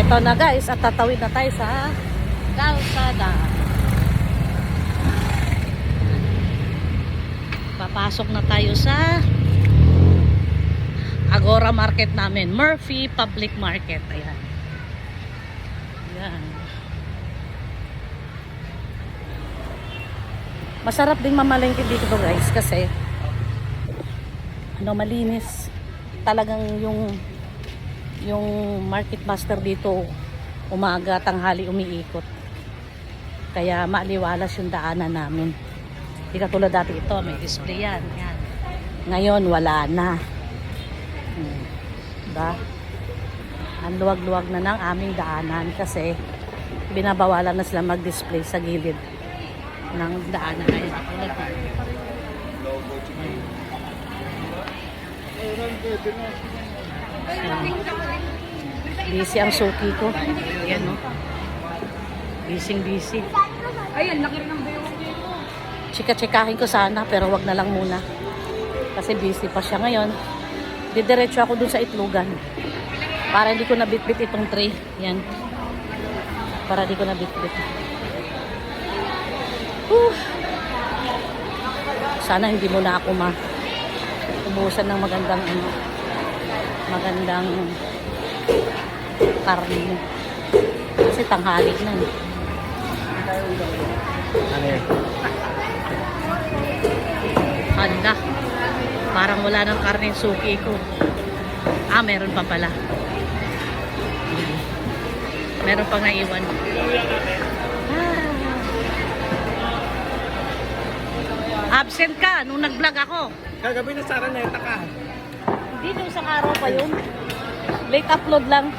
Ito na guys, at tatawid na tayo sa kalsada. Papasok na tayo sa Agora Market namin, Murphy Public Market. Ayan. Ayan. Masarap ding mamalengke dito guys kasi malinis. Talagang yung market master dito umaga, tanghali umiikot. Kaya maliwalas yung daanan namin. Hindi katulad dati ito, may display yan. Yan. Ngayon wala na. Diba? Ang luwag-luwag na ng aming daanan kasi binabawalan na sila mag-display sa gilid ng daanan. Ayun, katulad na. Busy ang suki ko. Ayan o. Busy. Ayan, laki rin ang bayo dito. Chika-chikahin ko sana pero wag na lang muna. Kasi busy pa siya ngayon. Didiretso ako dun sa itlogan. Para hindi ko nabitbit itong tray. Yan. Para hindi ko nabitbit. Sana hindi mo na ako ubusan ng magandang karne mo. Kasi tanghali na. Handa. Parang wala ng karne yung suki ko. Meron pa pala. Meron pang naiwan. Absent ka nung nag-vlog ako. Kagabi na Sara neta ka. Hindi, nung isang araw pa yun. Late upload lang.